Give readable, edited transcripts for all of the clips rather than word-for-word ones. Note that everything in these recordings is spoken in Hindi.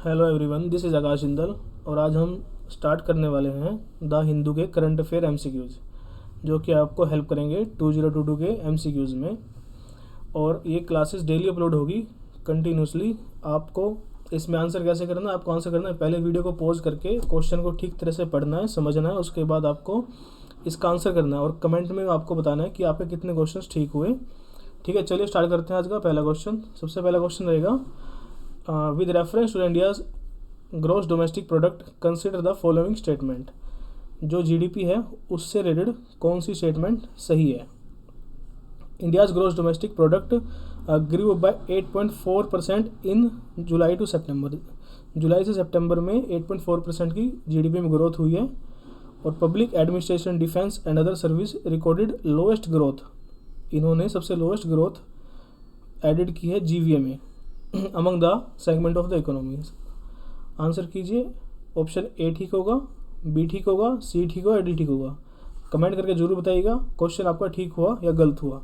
हेलो एवरीवन, दिस इज़ आकाश जिंदल और आज हम स्टार्ट करने वाले हैं द हिंदू के करंट अफेयर एमसीक्यूज़, जो कि आपको हेल्प करेंगे 2022 के एमसीक्यूज़ में। और ये क्लासेस डेली अपलोड होगी कंटिन्यूसली। आपको इसमें आंसर कैसे करना है, आपको आंसर करना है पहले वीडियो को पॉज करके क्वेश्चन को ठीक तरह से पढ़ना है, समझना है, उसके बाद आपको इसका आंसर करना है और कमेंट में आपको बताना है कि आपके कितने क्वेश्चन ठीक हुए। ठीक है, चलिए स्टार्ट करते हैं आज का पहला क्वेश्चन। सबसे पहला क्वेश्चन रहेगा, with reference to India's gross domestic product consider the following statement. जो जीडीपी है उससे रिलेटेड कौन सी स्टेटमेंट सही है। India's gross domestic product grew by 8.4% in July to September. जुलाई से सितंबर में 8.4% की जीडीपी में ग्रोथ हुई है। और public administration, defence and other service recorded lowest growth. इन्होंने सबसे लोएस्ट ग्रोथ एडिड की है जीवीए में among the segment of the economy. Answer कीजिए, ऑप्शन ए ठीक होगा, बी ठीक होगा, सी ठीक होगा या डी ठीक होगा। कमेंट करके जरूर बताइएगा क्वेश्चन आपका ठीक हुआ या गलत हुआ।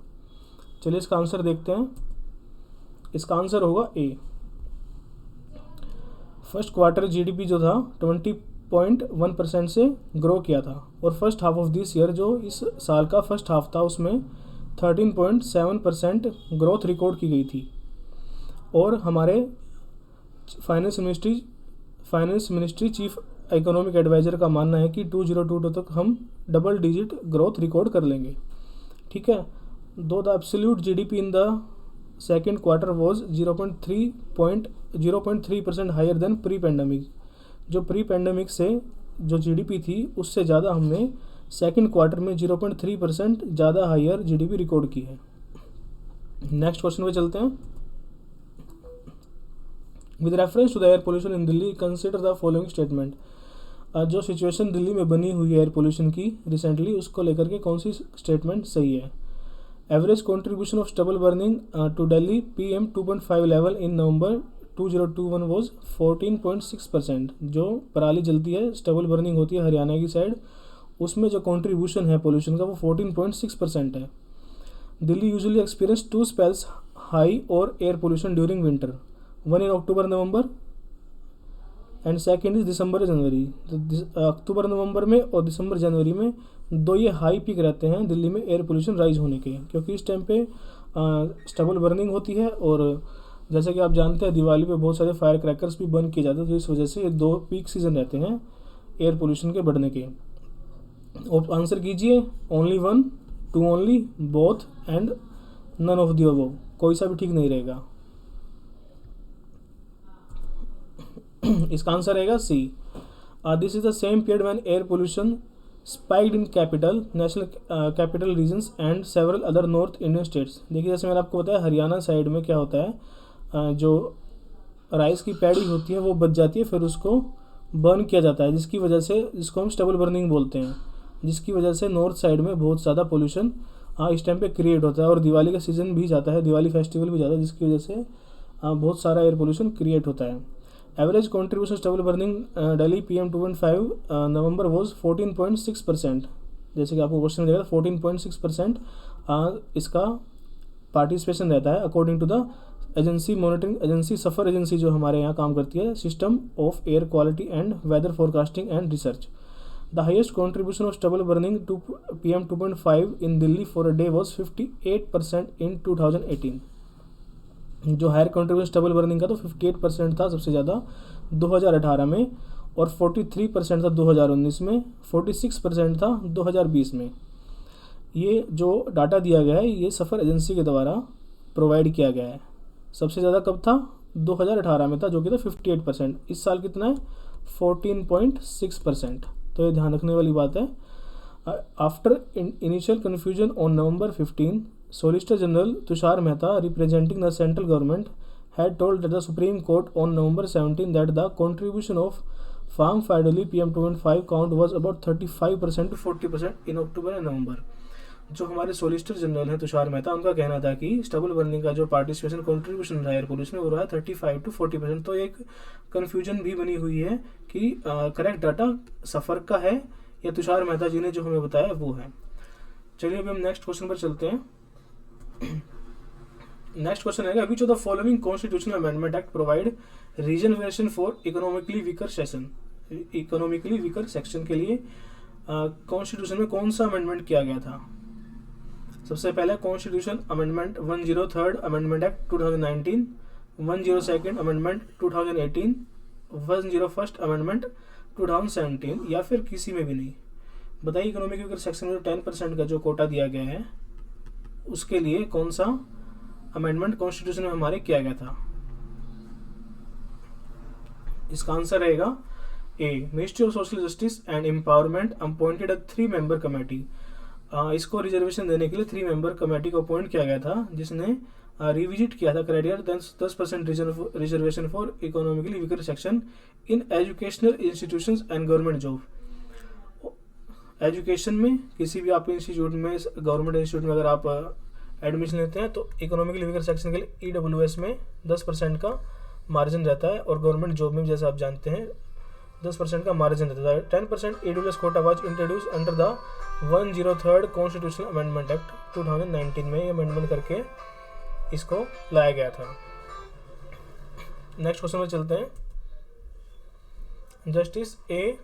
चलिए इसका आंसर देखते हैं। इसका आंसर होगा ए। फर्स्ट क्वार्टर जीडीपी जो था 20.1% से ग्रो किया था और first half of this year, जो इस साल का फर्स्ट हाफ था, उसमें 13.7% ग्रोथ रिकॉर्ड की गई थी। और हमारे finance ministry chief economic adviser का मानना है कि 2022 तक हम डबल डिजिट ग्रोथ रिकॉर्ड कर लेंगे। ठीक है, दो the absolute GDP in the second quarter was 0.3% higher than pre pandemic. जो प्री पैंडमिक से जो जीडीपी थी उससे ज़्यादा हमने सेकेंड क्वार्टर में 0.3% ज़्यादा हायर जीडीपी रिकॉर्ड की है। नेक्स्ट क्वेश्चन पे चलते हैं। With reference to the air pollution in Delhi consider the following statement. जो सिचुएशन दिल्ली में बनी हुई है एयर पोल्यूशन की रिसेंटली, उसको लेकर के कौन सी स्टेटमेंट सही है। Average contribution of stubble burning to Delhi PM 2.5 level in November 2021 was 14.6%। जो पराली जलती है, स्टबल बर्निंग होती है हरियाणा की साइड, उसमें जो कंट्रीब्यूशन है पोल्यूशन का वो 14.6% है। Delhi usually experience 2 spells high और air pollution during winter, one in October November and second is December January. तो अक्टूबर नवंबर में और दिसंबर जनवरी में दो ये हाई पीक रहते हैं दिल्ली में एयर पोल्यूशन राइज होने के, क्योंकि इस टाइम पे स्टबल बर्निंग होती है और जैसे कि आप जानते हैं दिवाली पे बहुत सारे फायर क्रैकर्स भी बंद किए जाते हैं। तो इस वजह से ये दो पीक सीजन रहते हैं एयर पोल्यूशन के बढ़ने के। आंसर कीजिए, only one, two only, both and none of the above. कोई सा भी ठीक नहीं रहेगा। इसका आंसर रहेगा C. This is the same period when air pollution spiked in capital, national capital regions and several other north Indian states. देखिए, जैसे मैंने आपको बताया हरियाणा साइड में क्या होता है, जो राइस की पैडी होती है वो बच जाती है, फिर उसको बर्न किया जाता है, जिसकी वजह से, जिसको हम स्टबल बर्निंग बोलते हैं, जिसकी वजह से नॉर्थ साइड में बहुत ज़्यादा पोल्यूशन इस टाइम पे क्रिएट होता है। और दिवाली का सीज़न भी जाता है, दिवाली फेस्टिवल भी जाता है, जिसकी वजह से बहुत सारा एयर पोल्यूशन क्रिएट होता है। Average contribution stubble burning Delhi PM 2.5 November was 14.6%। जैसे कि आपको क्वेश्चन देगा 14.6% इसका पार्टिसिपेशन रहता है according to the agency, monitoring agency, SAFAR agency जो हमारे यहाँ काम करती है, system of air quality and weather forecasting and research. The highest contribution of stubble burning to PM 2.5 in Delhi for a day was 58% in 2018। जो हायर कंट्रीब्यूशन स्टबल बर्निंग का तो 58% था सबसे ज़्यादा 2018 में, और 43% था 2019 में, 46% था 2020 में। ये जो डाटा दिया गया है ये सफ़र एजेंसी के द्वारा प्रोवाइड किया गया है। सबसे ज़्यादा कब था, 2018 में था, जो कि था 58%। इस साल कितना है, 14.6%। तो ये ध्यान रखने वाली बात है। After initial confusion on November 15, Solicitor General Tushar Mehta, representing the central government, had told the Supreme Court on November 17 that the contribution of farm fidelity PM 2.5 count was about 35% to 40% in October and November। जो हमारे सोलिसिटर जनरल हैं तुषार मेहता, उनका कहना था कि स्टबल बर्निंग का जो पार्टिसिपेशन कंट्रीब्यूशन रहा एयर पोल्यूशन में वो रहा 35 to 40%। तो एक कन्फ्यूजन भी बनी हुई है कि करेक्ट डाटा सफ़र का है या तुषार मेहता जी ने जो हमें बताया वो है। चलिए अभी हम नेक्स्ट क्वेश्चन पर चलते हैं। नेक्स्ट क्वेश्चन है which of the following constitutional amendment act provide reservation for economically weaker section, economically weaker section के लिए कॉन्स्टिट्यूशन में कौन सा अमेंडमेंट किया गया था। सबसे पहले constitution amendment 103 amendment act 2019, 102 amendment 2018, 101 amendment 2017 या फिर किसी में भी नहीं। बताइए इकोनॉमिक वीकर सेक्शन में 10% का जो कोटा दिया गया है उसके लिए कौन सा अमेंडमेंट कॉन्स्टिट्यूशन में हमारे किया गया था। इसका आंसर रहेगा A, ministry of social justice and empowerment appointed a 3 member committee. इसको रिजर्वेशन देने के लिए 3 मेंबर कमेटी को अपॉइंट किया गया था जिसने रिविजिट किया था criteria 10% reservation for economically weaker section in educational institutions and government job. Education में किसी भी आप इंस्टीट्यूट में, गवर्नमेंट इंस्टीट्यूट में अगर आप एडमिशन लेते हैं तो इकोनॉमिकली वीकर सेक्शन के लिए EWS में 10% का मार्जिन रहता है और गवर्नमेंट जॉब में जैसे आप जानते हैं 10% का मार्जिन रहता है। 10% EWS quota was introduced under the 103 constitutional amendment act 2019 में ये अमेंडमेंट करके इसको लाया गया था। नेक्स्ट क्वेश्चन में चलते हैं। Justice A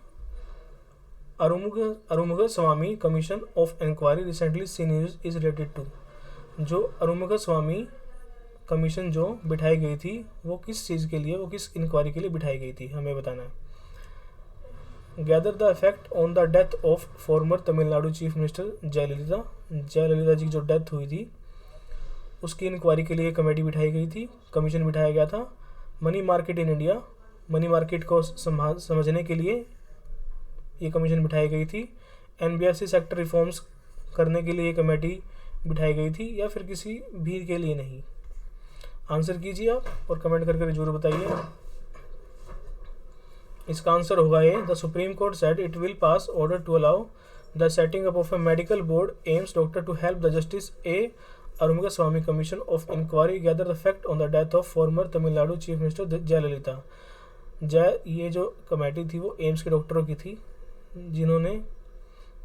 अरुमुगा Swamy commission of inquiry recently seen is related to. जो अरुमुगा स्वामी कमीशन जो बिठाई गई थी वो किस चीज़ के लिए, वो किस इंक्वायरी के लिए बिठाई गई थी, हमें बताना है। Gather the effect on the death of former Tamil Nadu chief minister Jayalalithaa ji की जो डेथ हुई थी उसकी इंक्वायरी के लिए कमेटी बिठाई गई थी, कमीशन बिठाया गया था। Money market in India, money market को समझने के लिए ये कमीशन बिठाई गई थी। NBFC सेक्टर रिफॉर्म्स करने के लिए ये कमेटी बिठाई गई थी या फिर किसी भी के लिए नहीं। आंसर कीजिए आप और कमेंट करके जरूर बताइए। इसका आंसर होगा ये, the supreme court said it will pass order to allow the setting up of a medical board AIIMS doctor to help the justice A अरुमुगा Swamy commission of inquiry gather the fact on the death of former Tamil Nadu chief minister Jayalalithaa. ये जो कमेटी थी वो एम्स के डॉक्टरों की थी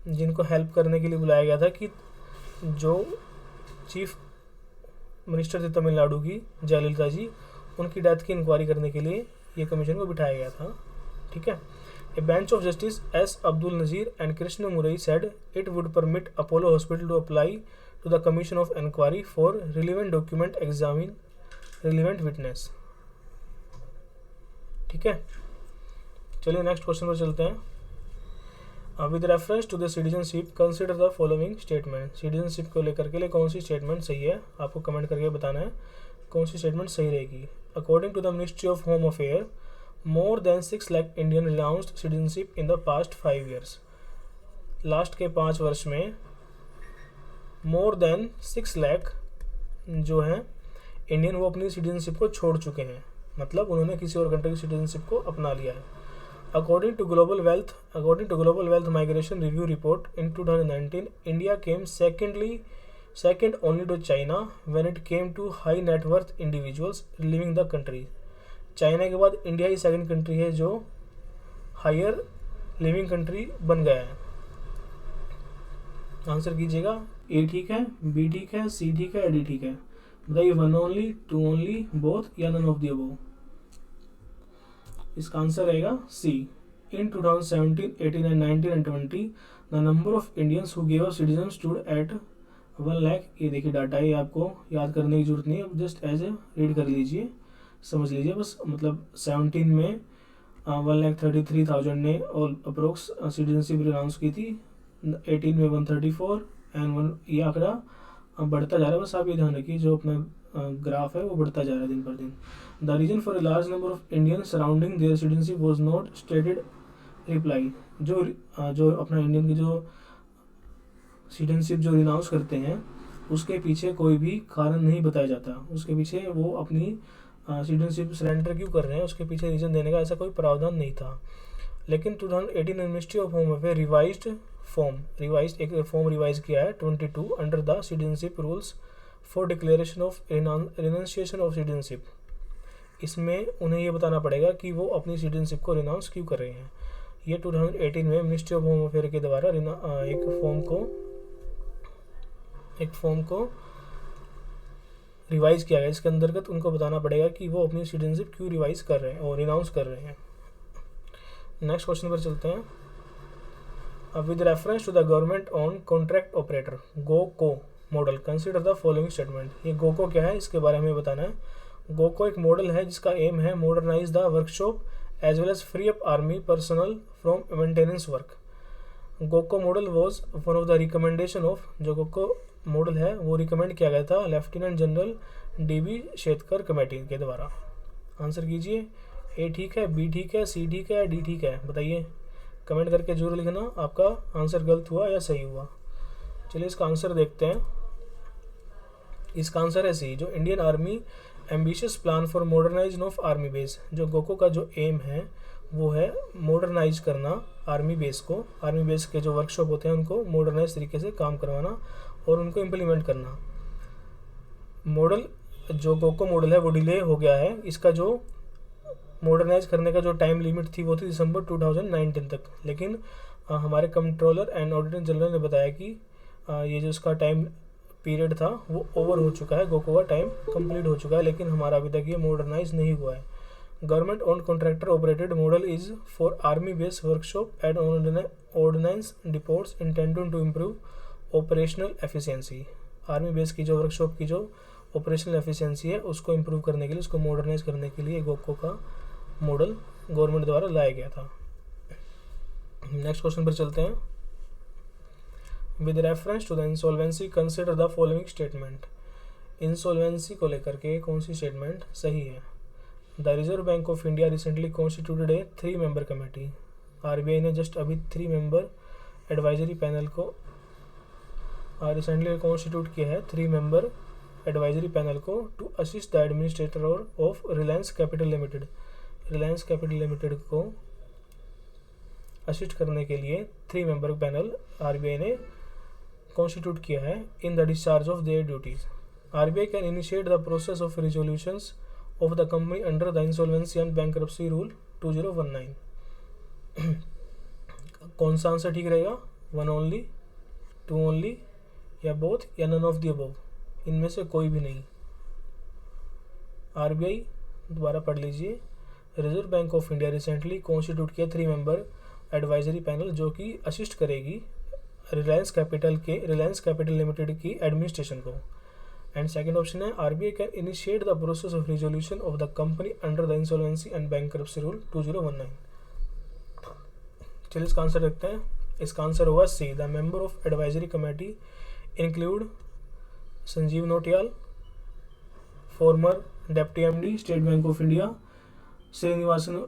जिनको हेल्प करने के लिए बुलाया गया था कि जो चीफ मिनिस्टर थे तमिलनाडु की जयललिता जी, उनकी डेथ की इंक्वायरी करने के लिए ये कमीशन को बिठाया गया था। ठीक है। A bench of justice S Abdul Nazeer and Krishna Murari said it would permit Apollo hospital to apply to the commission of inquiry for relevant document examine relevant witness. ठीक है, चलिए नेक्स्ट क्वेश्चन पर चलते हैं। With reference to the citizenship consider the following statement. Citizenship को लेकर के लिए कौन सी स्टेटमेंट सही है, आपको कमेंट करके बताना है कौन सी स्टेटमेंट सही रहेगी। According to the ministry of home affair more than 6 lakh Indian renounced citizenship in the past 5 years. Last के 5 वर्ष में मोर देन 6 लाख जो हैं इंडियन वो अपनी सिटीजनशिप को छोड़ चुके हैं, मतलब उन्होंने किसी और कंट्री की सिटीजनशिप को अपना लिया है। According to Global Wealth Migration Review report in 2019, India came second only to China when it came to high net worth individuals leaving the country. China के बाद इंडिया ही सेकंड कंट्री है जो हायर लिविंग कंट्री बन गया है। आंसर कीजिएगा, ए ठीक है, बी ठीक है, सी ठीक है, डी ठीक है। बताइए 1 ओनली, 2 ओनली, बोथ या नन ऑफ द अबव। इसका आंसर रहेगा सी। इन 2017, 18 and 19 and 20 the number of Indians who gave citizen stood at 1 lakh. ये देखिए डाटा है, आपको याद करने की जरूरत नहीं है, जस्ट एज ए रीड कर लीजिए, समझ लीजिए बस। मतलब 17 में 1,33,000 ने और अप्रोक्स सिटीजनशिप रिनाउंस की थी, 18 में 134 एंड ये आंकड़ा बढ़ता जा रहा है। बस आप ये ध्यान रखिए जो अपना ग्राफ है वो बढ़ता जा रहा है दिन पर दिन। The reason for a large number of Indian surrounding their citizenship was not stated reply. जो अपना इंडियन की जो सिटीजनशिप जो रिनाउंस करते हैं उसके पीछे कोई भी कारण नहीं बताया जाता, उसके पीछे वो अपनी सिटीजनशिप सरेंडर क्यों कर रहे हैं उसके पीछे रीजन देने का ऐसा कोई प्रावधान नहीं था। लेकिन 2018 में मिनिस्ट्री ऑफ होम अफेयर एक फॉर्म रिवाइज किया है 22 under the citizenship rules for declaration of renunciation of citizenship. इसमें उन्हें ये बताना पड़ेगा कि वो अपनी सिटीजनशिप को रिनाउंस क्यों कर रहे हैं। ये 2018 में मिनिस्ट्री ऑफ होम अफेयर के द्वारा एक फॉर्म को रिवाइज़ किया गया। इसके अंतर्गत उनको बताना पड़ेगा कि वो अपनी सिटीजनशिप क्यों रिवाइज़ कर रहे हैं और रिनाउंस कर रहे हैं। नेक्स्ट क्वेश्चन पर चलते हैं। With reference to the government on contract operator GOCO model consider the following statement. ये गोको क्या है इसके बारे में बताना है। गोको एक मॉडल है जिसका एम है modernise the workshop as well as free up army personnel from maintenance work. GOCO model was one of the recommendation of, जो गोको मॉडल है वो रिकमेंड किया गया था lieutenant general DB Shekatkar committee के द्वारा। आंसर कीजिए, ए ठीक है, बी ठीक है, सी ठीक है, डी ठीक है, बताइए। कमेंट करके जरूर लिखना आपका आंसर गलत हुआ या सही हुआ। चलिए इसका आंसर देखते हैं। इसका आंसर है सी, जो Indian army ambitious plan for modernisation of army base. जो गोको का जो एम है वो है मॉडर्नाइज करना आर्मी बेस को, आर्मी बेस के जो वर्कशॉप होते हैं उनको मॉडर्नाइज तरीके से काम करवाना और उनको इम्प्लीमेंट करना। मॉडल जो गोको मॉडल है वो डिले हो गया है। इसका जो मॉडर्नाइज करने का जो टाइम लिमिट थी वो थी दिसंबर 2019 तक, लेकिन हमारे कंट्रोलर एंड ऑडिटर जनरल ने बताया कि ये जो इसका टाइम पीरियड था वो ओवर हो चुका है, गोको का टाइम कंप्लीट हो चुका है, लेकिन हमारा अभी तक ये मॉडर्नाइज नहीं हुआ है। Government on contractor operated model is for army base workshop and ordnance depots intended to improve operational efficiency. Army base की जो वर्कशॉप की जो ऑपरेशनल एफिशिएंसी है उसको इम्प्रूव करने के लिए, उसको मॉडर्नाइज करने के लिए गोको का मॉडल गवर्नमेंट द्वारा लाया गया था। नेक्स्ट क्वेश्चन पर चलते हैं। With reference to the insolvency consider the following statement. Insolvency को लेकर के कौन सी स्टेटमेंट सही है। The Reserve Bank of India recently constituted a 3 member committee. RBI ने जस्ट अभी 3 मेंबर एडवाइजरी पैनल को रिसेंटली कॉन्स्टिट्यूट किया है, 3 मेंबर एडवाइजरी पैनल को to assist the administrator of Reliance Capital Limited. Reliance Capital Limited को असिस्ट करने के लिए 3 मेंबर पैनल RBI ने कॉन्स्टिट्यूट किया है in the discharge of their duties. RBI can initiate the process of resolutions of the company under the insolvency and bankruptcy rule 2019। कौन सा आंसर ठीक रहेगा, 1 ओनली, 2 ओनली, या बोथ, या नन ऑफ द अबव, इनमें से कोई भी नहीं। RBI दोबारा पढ़ लीजिए। Reserve Bank of India recently constitute किया 3 मेंबर एडवाइजरी पैनल जो कि असिस्ट करेगी रिलायंस कैपिटल लिमिटेड की एडमिनिस्ट्रेशन को। एंड सेकंड ऑप्शन है RBI can initiate the process of resolution of the company under the insolvency and bankruptcy rule 2019। चलिए इसका आंसर देखते हैं। इसका आंसर होगा C, the member of advisory committee include Sanjeev Nautiyal, former deputy MD state bank of India, Srinivasan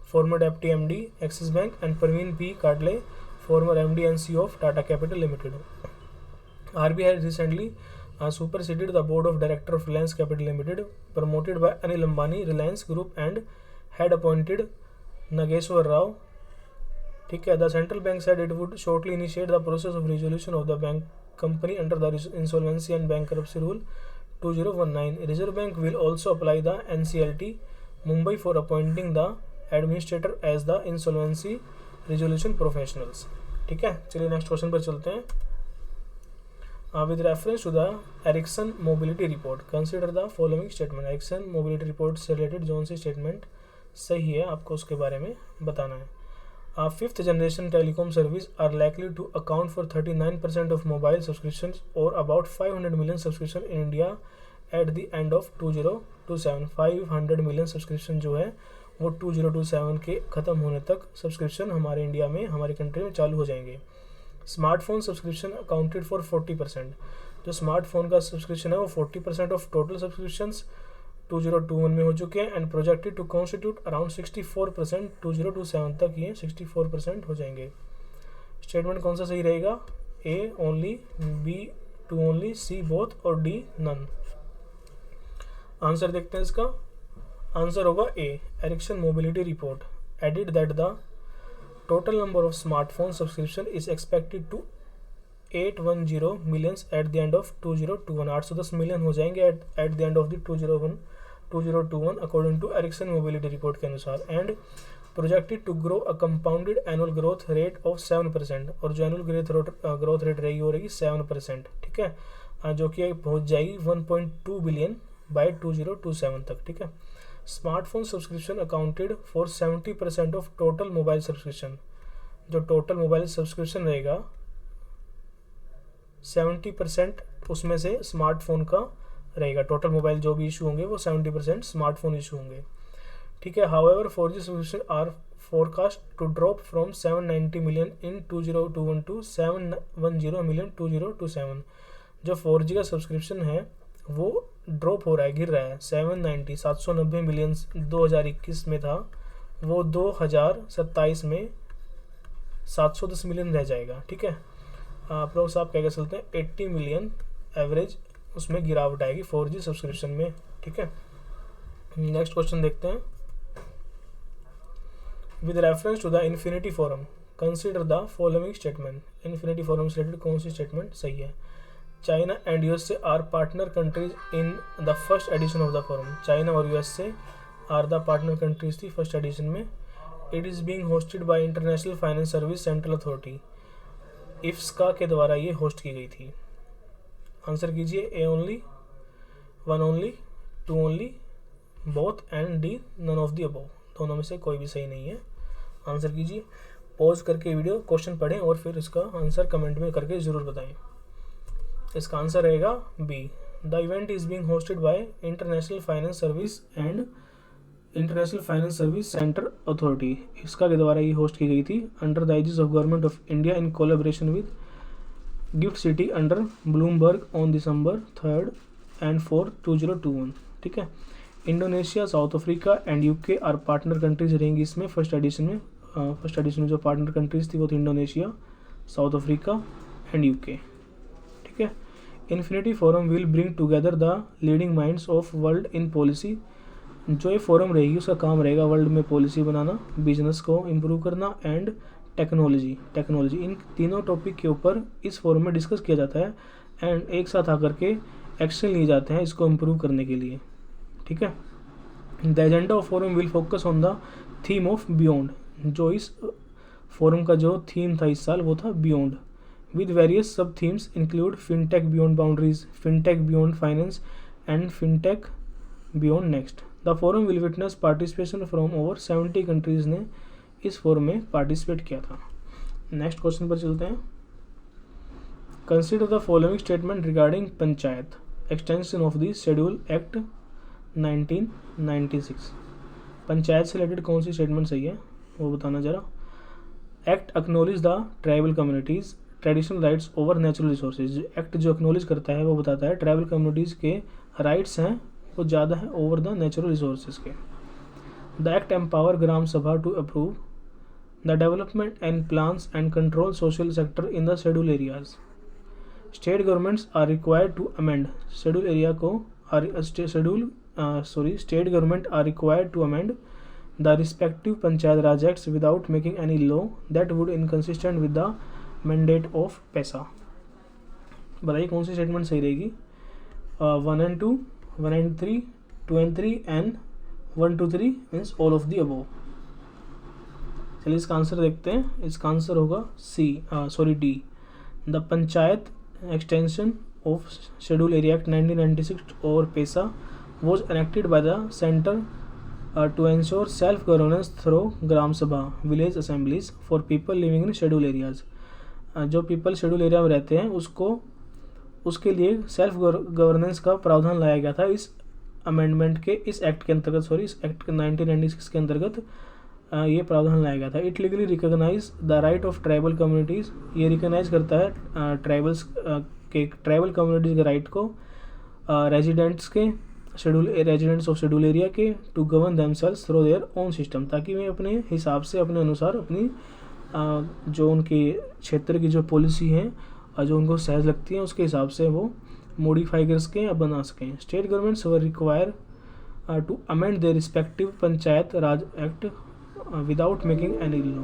former deputy MD Axis Bank, and Praveen P. Kadle, former MD and CEO of Tata Capital Limited. RBI has recently superseded the board of directors of Reliance Capital Limited, promoted by Anil Ambani, Reliance Group, and had appointed Nageshwar Rao. ठीक है, the central bank said it would shortly initiate the process of resolution of the bank company under the insolvency and bankruptcy rule 2019. Reserve Bank will also apply the NCLT Mumbai for appointing the administrator as the insolvency resolution professionals. ठीक है, चलिए नेक्स्ट क्वेश्चन पर चलते हैं। With reference to the Ericsson mobility Report consider the following statement. Ericsson mobility Report से रिलेटेड जो सी स्टेटमेंट सही है आपको उसके बारे में बताना है। 5th generation telecom service are likely to account for 39% of mobile subscription और about 500 million subscription in India at the end of 2027। 500 million subscription जो है वो 2027 के ख़त्म होने तक सब्सक्रिप्शन हमारे इंडिया में, हमारी कंट्री में चालू हो जाएंगे। Smartphone subscription accounted for 40%। जो स्मार्टफोन का सब्सक्रिप्शन है वो 40% ऑफ टोटल सब्सक्रिप्शंस 2021 में हो चुके हैं and projected to constitute around 64% 2027 तक ये 64% हो जाएंगे। स्टेटमेंट कौन सा सही रहेगा, A only, B 2 only, C both और डी नन। आंसर देखते हैं इसका। आंसर होगा A, Ericsson mobility report added that the total number of smartphone subscription is expected to 810 millions at the end of 2021। 810 million हो जाएंगे at the end of the 2021 according to Ericsson mobility report के अनुसार। And projected to grow a compounded annual growth rate of 7%। और जो एनुअल ग्रोथ रेट रहेगी वो रहेगी 7%। ठीक है, जो कि पहुंच जाएगी 1.2 बिलियन बाय 2027 तक। ठीक है। Smartphone subscription accounted for 70% of total mobile subscription. जो टोटल मोबाइल सब्सक्रिप्शन रहेगा 70% उसमें से स्मार्टफोन का रहेगा। टोटल मोबाइल जो भी इशू होंगे वो 70% स्मार्टफोन इशू होंगे। ठीक है। However 4G subscription are forecast to drop from 790 million in 2021 to 710 million 2027। जो 4G का सब्सक्रिप्शन है वो ड्रॉप हो रहा है, गिर रहा है। 790 मिलियन 2021 में था, वो 2027 में 710 मिलियन रह जाएगा। ठीक है। अप्रोक्स आप क्या कह सकते हैं 80 मिलियन एवरेज उसमें गिरावट आएगी 4G सब्सक्रिप्शन में। ठीक है। नेक्स्ट क्वेश्चन देखते हैं। With reference to the Infinity Forum, consider the following statement। Infinity Forum से रिलेटेड कौन सी स्टेटमेंट सही है? China and USA are partner countries in the first edition of the forum. China और USA are the partner countries थी फर्स्ट एडिशन में। It is being hosted by international finance service central authority. IFSCA के द्वारा ये होस्ट की गई थी। आंसर कीजिए। A only, one only, two only, both and D none of the above. दोनों में से कोई भी सही नहीं है। आंसर कीजिए। पॉज करके वीडियो क्वेश्चन पढ़ें और फिर इसका आंसर कमेंट में करके ज़रूर बताएं। इसका आंसर रहेगा B. The event is being hosted by international finance service and international finance service centre authority. इसका के द्वारा ये होस्ट की गई थी under the aegis of government of India in collaboration with GIFT city under Bloomberg on December 3 and 4, 2021। ठीक है। Indonesia, South Africa and UK are partner countries रहेंगी इसमें फर्स्ट एडिशन में। फर्स्ट एडिशन में जो पार्टनर कंट्रीज थी वो थी Indonesia, South Africa and UK. ठीक है। Infinity forum will bring together the leading minds of world in policy. जो ये फोरम रहेगी उसका काम रहेगा वर्ल्ड में पॉलिसी बनाना, बिजनेस को इम्प्रूव करना एंड टेक्नोलॉजी इन तीनों टॉपिक के ऊपर इस फोरम में डिस्कस किया जाता है एंड एक साथ आकर के एक्शन लिए जाते हैं इसको इम्प्रूव करने के लिए। ठीक है। The agenda of forum will focus on the theme of beyond. जो इस फोरम का जो थीम था इस साल वो था बियॉन्ड, विद वेरियस सब themes include fintech beyond boundaries, fintech beyond finance and fintech beyond next. The forum will witness participation from over 70 countries ने इस फोरम में पार्टिसिपेट किया था। नेक्स्ट क्वेश्चन पर चलते हैं। Consider the following statement regarding panchayat extension of the schedule act 1996। Panchayat से रिलेटेड कौन सी स्टेटमेंट सही है वो बताना जरा। Act acknowledge the tribal communities traditional rights over natural resources. Act जो एक्नोलेज करता है वो बताता है ट्राइबल कम्युनिटीज़ के राइट्स हैं वो ज़्यादा है ओवर द नेचुरल रिसोर्सेज के। The act empower Gram Sabha to approve the development and plans and control social sector in the schedule areas. State governments are required to amend schedule area को state government are required to amend the respective Panchayat Raj Acts without making any law that would inconsistent with the mandate of PESA। बताइए कौन सी स्टेटमेंट सही रहेगी। 1 and 2, 1 and 3, 2 and 3 and 1 to 3 means all of the above. चलिए इसका आंसर देखते हैं। इसका आंसर होगा D. The panchayat extension of schedule area act 1996 और PESA was enacted by the center to ensure self-governance through Gram Sabha village assemblies for people living in scheduled areas। जो पीपल शेड्यूल एरिया में रहते हैं उसके लिए सेल्फ गवर्नेंस का प्रावधान लाया गया था इस अमेंडमेंट के इस एक्ट के अंतर्गत इस एक्ट 1996 के अंतर्गत ये प्रावधान लाया गया था। It legally recognise the right of tribal communities. ये रिकॉग्नाइज करता है ट्राइबल कम्युनिटीज़ के राइट को रेजिडेंट्स ऑफ शेड्यूल एरिया के to govern themselves through their own system, ताकि वे अपने हिसाब से अपने अनुसार अपनी जो उनके क्षेत्र की जो पॉलिसी है जो उनको सहज लगती है उसके हिसाब से वो मॉडिफाई कर सकें या बना सकें। State governments were required to amend their respective panchayat raj act without making any law.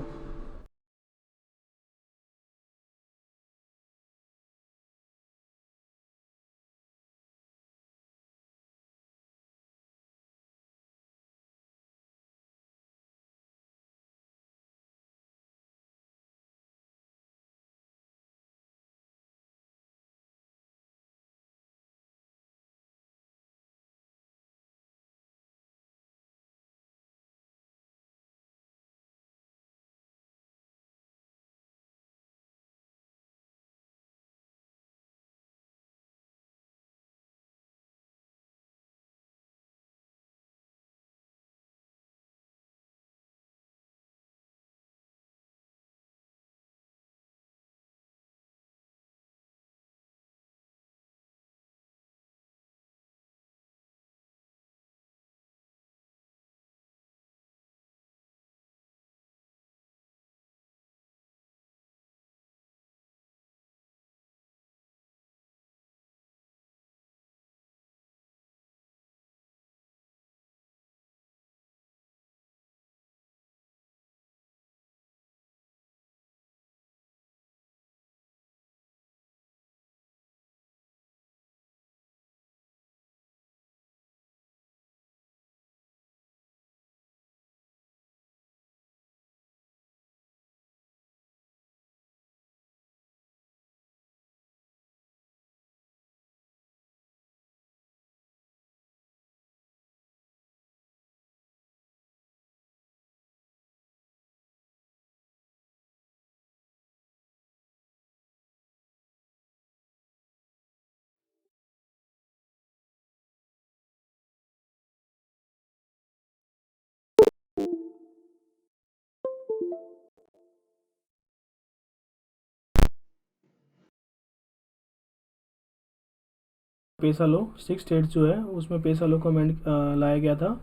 PESA law, 6 state जो है उसमें पेसा लो को अमेंड लाया गया था।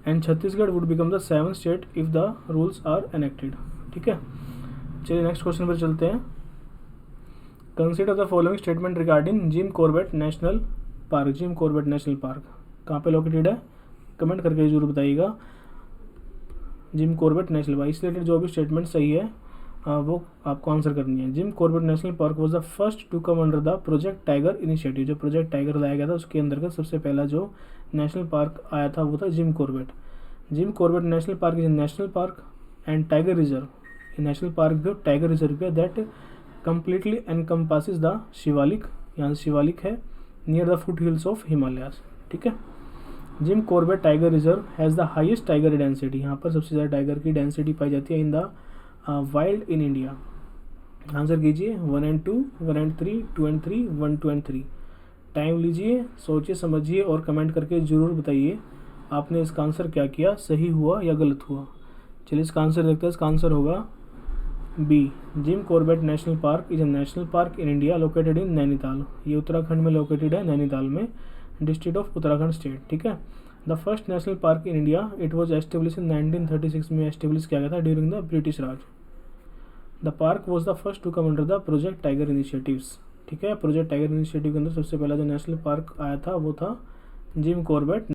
And Chhattisgarh would become the 7th state if the rules are enacted. ठीक है, चलिए नेक्स्ट क्वेश्चन पर चलते हैं। Consider the following statement regarding Jim Corbett National Park. Jim Corbett National Park कहाँ पे लोकेटेड है, कमेंट करके जरूर बताइएगा। जिम कॉर्बेट नेशनल पार्क, इससे रिलेटेड जो भी स्टेटमेंट सही है वो आपको आंसर करनी है। Jim Corbett National Park was the first to come under the Project Tiger initiative. जो प्रोजेक्ट टाइगर लाया गया था उसके अंतर्गत सबसे पहला जो नेशनल पार्क आया था वो था Jim Corbett. Gym Corbett National Park is a national park and tiger reserve. ये नेशनल पार्क भी टाइगर रिजर्व है दैट कम्प्लीटली एनकम्पासिस द शिवालिक, यहाँ से शिवालिक है, near the foot hills of Himalayas. ठीक है, Jim Corbett tiger reserve has the highest tiger density. यहाँ पर सबसे ज़्यादा टाइगर की डेंसिटी पाई जाती है in the wild in India. Answer कीजिए 1 and 2, 1 and 3, 2 and 3, 1, 2 and 3। Time लीजिए, सोचिए समझिए और कमेंट करके ज़रूर बताइए आपने इसका आंसर क्या किया, सही हुआ या गलत हुआ। चलिए इसका आंसर देखते हैं। इसका आंसर होगा B, Jim Corbett National Park is a national park in India located in Nainital. ये उत्तराखंड में लोकेटेड है, नैनीताल में, डिस्ट्रिक्ट ऑफ उत्तराखंड स्टेट। ठीक है, the first national park in India, it was establish in 1936 में एस्टेब्लिश किया गया था during the British Raj. The park was the first to come under the Project Tiger initiatives. ठीक है, प्रोजेक्ट टाइगर इनिशिएटिव के अंदर सबसे पहला जो नेशनल पार्क आया था वो था जिम कॉर्बेट